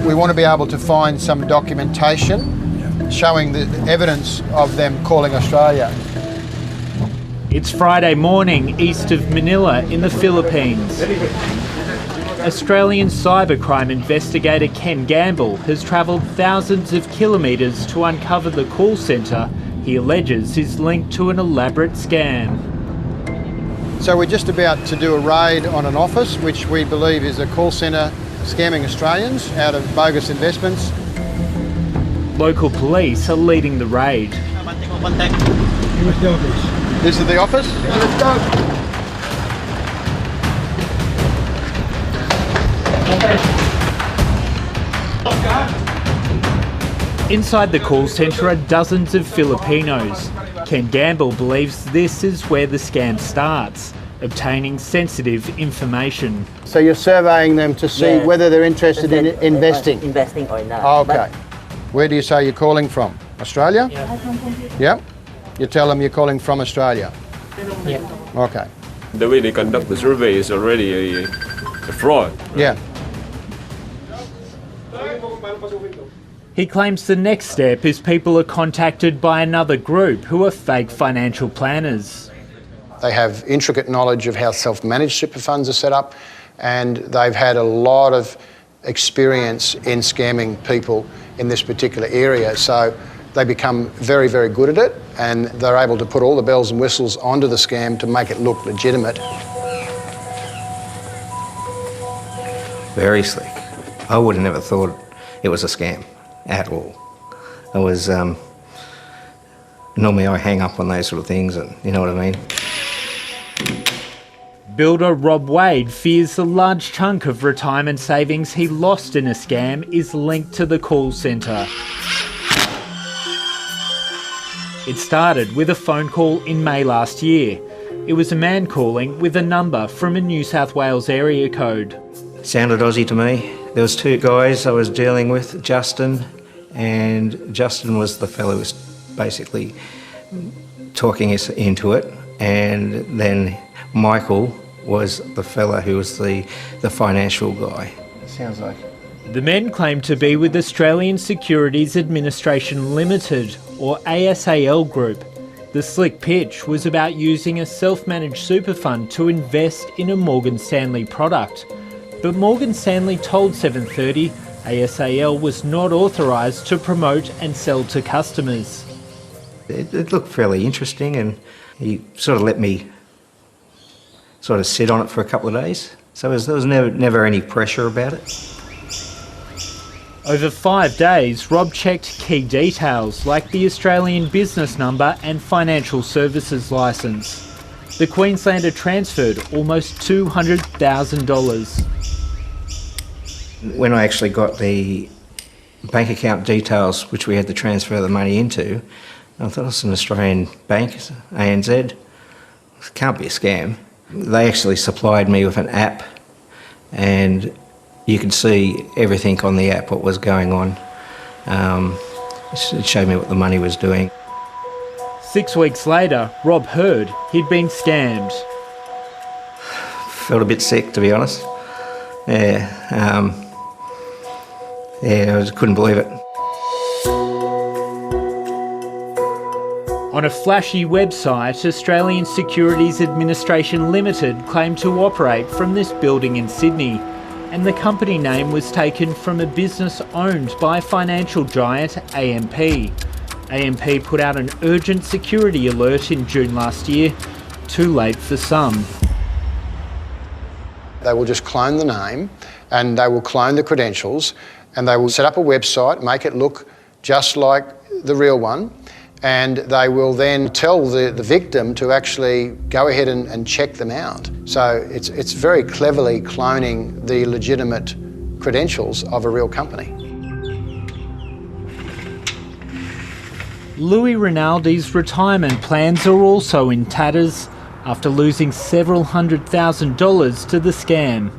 We want to be able to find some documentation showing the evidence of them calling Australia. It's Friday morning east of Manila in the Philippines. Australian cybercrime investigator Ken Gamble has travelled thousands of kilometres to uncover the call centre he alleges is linked to an elaborate scam. So we're just about to do a raid on an office which we believe is a call centre scamming Australians out of bogus investments. Local police are leading the raid. This is the office? Let's go. Inside the call centre are dozens of Filipinos. Ken Gamble believes this is where the scam starts, obtaining sensitive information. So you're surveying them to see whether they're interested in investing? Investing or not. Oh, okay. Where do you say you're calling from? Australia? Yeah. Yep. You tell them you're calling from Australia? Yeah. Okay. The way they conduct the survey is already a fraud. Yeah. He claims the next step is people are contacted by another group who are fake financial planners. They have intricate knowledge of how self-managed super funds are set up, and they've had a lot of experience in scamming people in this particular area. So they become very, very good at it, and they're able to put all the bells and whistles onto the scam to make it look legitimate. Very slick. I would have never thought it was a scam at all. I was, normally I hang up on those sort of things, and you know what I mean? Builder Rob Wade fears the large chunk of retirement savings he lost in a scam is linked to the call centre. It started with a phone call in May last year. It was a man calling with a number from a New South Wales area code. Sounded Aussie to me. There was two guys I was dealing with, Justin, and Justin was the fellow who was basically talking us into it, and then Michael was the fella who was the financial guy. It sounds like. The men claimed to be with Australian Securities Administration Limited, or ASAL Group. The slick pitch was about using a self-managed super fund to invest in a Morgan Stanley product. But Morgan Stanley told 730 ASAL was not authorised to promote and sell to customers. It looked fairly interesting, and he sort of let me sort of sit on it for a couple of days. So there was never any pressure about it. Over 5 days, Rob checked key details like the Australian business number and financial services licence. The Queenslander transferred almost $200,000. When I actually got the bank account details, which we had to transfer the money into, I thought it was an Australian bank, ANZ. It can't be a scam. They actually supplied me with an app, and you could see everything on the app, what was going on. It showed me what the money was doing. 6 weeks later, Rob heard he'd been scammed. Felt a bit sick, to be honest. I just couldn't believe it. On a flashy website, Australian Securities Administration Limited claimed to operate from this building in Sydney, and the company name was taken from a business owned by financial giant AMP. AMP put out an urgent security alert in June last year, too late for some. They will just clone the name, and they will clone the credentials, and they will set up a website, make it look just like the real one, and they will then tell the victim to actually go ahead and check them out. So it's very cleverly cloning the legitimate credentials of a real company. Louis Rinaldi's retirement plans are also in tatters after losing several $100,000 to the scam.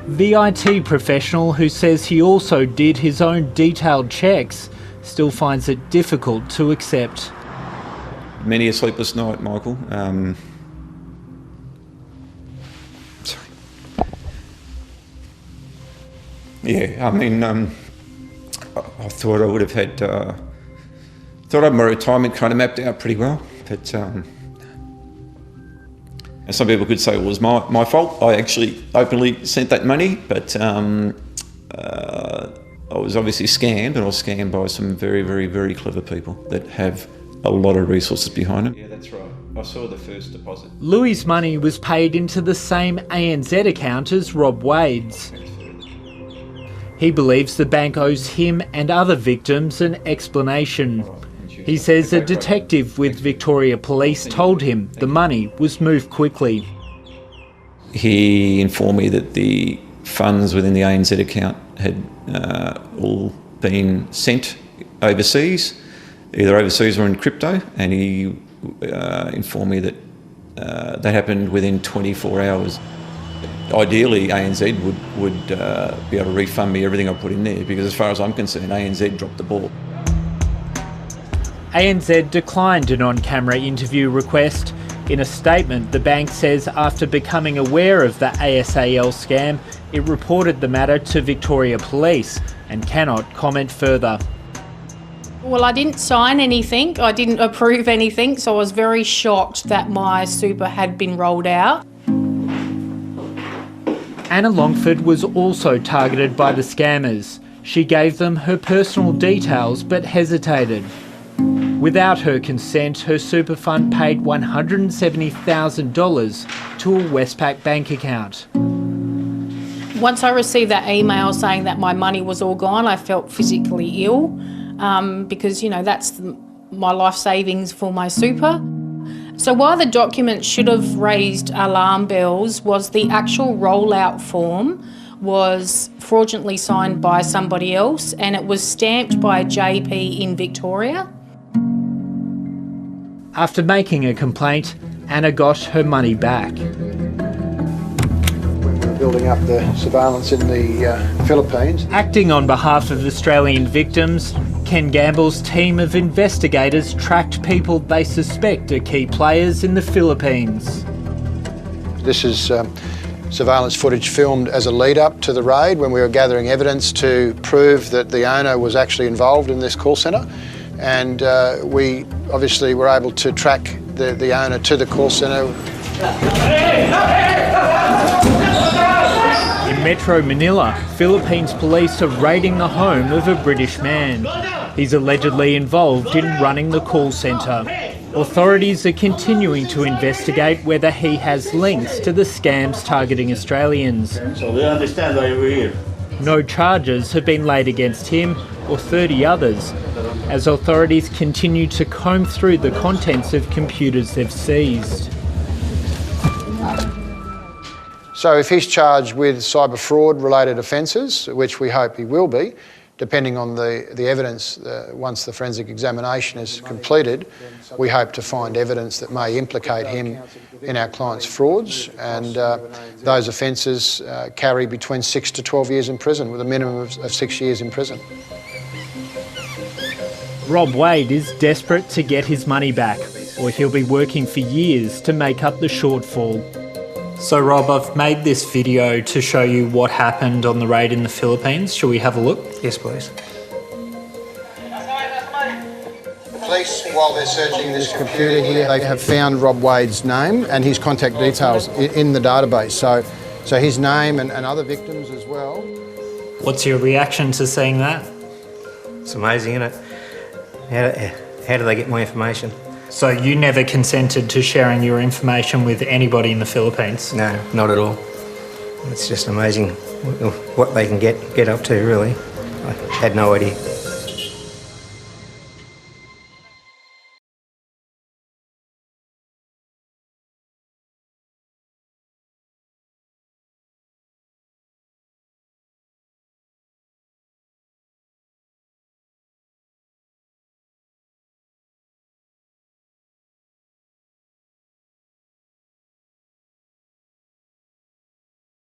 The IT professional, who says he also did his own detailed checks, still finds it difficult to accept. Many a sleepless night, Michael. Yeah, I mean, I thought I would have had, thought I had my retirement kind of mapped out pretty well, but and some people could say it was my fault. I actually openly sent that money, but I was obviously scammed, and I was scammed by some very, very, very clever people that have a lot of resources behind them. Yeah, that's right. I saw the first deposit. Louis' money was paid into the same ANZ account as Rob Wade's. He believes the bank owes him and other victims an explanation. He says a detective with Victoria Police told him the money was moved quickly. He informed me that the funds within the ANZ account had all been sent overseas, either overseas or in crypto, and he informed me that that happened within 24 hours. Ideally, ANZ would be able to refund me everything I put in there, because as far as I'm concerned, ANZ dropped the ball. ANZ declined an on-camera interview request. In a statement, the bank says after becoming aware of the ASAL scam, it reported the matter to Victoria Police and cannot comment further. Well, I didn't sign anything, I didn't approve anything, so I was very shocked that my super had been rolled out. Anna Longford was also targeted by the scammers. She gave them her personal details but hesitated. Without her consent, her super fund paid $170,000 to a Westpac bank account. Once I received that email saying that my money was all gone, I felt physically ill because, you know, that's my life savings for my super. So while the document should have raised alarm bells, was the actual rollout form was fraudulently signed by somebody else, and it was stamped by a JP in Victoria. After making a complaint, Anna got her money back. When we were building up the surveillance in the Philippines. Acting on behalf of Australian victims, Ken Gamble's team of investigators tracked people they suspect are key players in the Philippines. This is surveillance footage filmed as a lead-up to the raid when we were gathering evidence to prove that the owner was actually involved in this call centre. And we obviously were able to track the owner to the call centre. In Metro Manila, Philippines police are raiding the home of a British man. He's allegedly involved in running the call centre. Authorities are continuing to investigate whether he has links to the scams targeting Australians. So we understand why we're here. No charges have been laid against him or 30 others, as authorities continue to comb through the contents of computers they've seized. So if he's charged with cyber fraud related offences, which we hope he will be, depending on the evidence, once the forensic examination is completed, we hope to find evidence that may implicate him in our client's frauds, and those offences carry between 6 to 12 years in prison, with a minimum of 6 years in prison. Rob Wade is desperate to get his money back, or he'll be working for years to make up the shortfall. So Rob, I've made this video to show you what happened on the raid in the Philippines. Shall we have a look? Yes, please. The police, while they're searching this computer here, they have found Rob Wade's name and his contact details in the database. So his name and other victims as well. What's your reaction to seeing that? It's amazing, isn't it? How do they get my information? So you never consented to sharing your information with anybody in the Philippines? No, not at all. It's just amazing what they can get up to, really. I had no idea.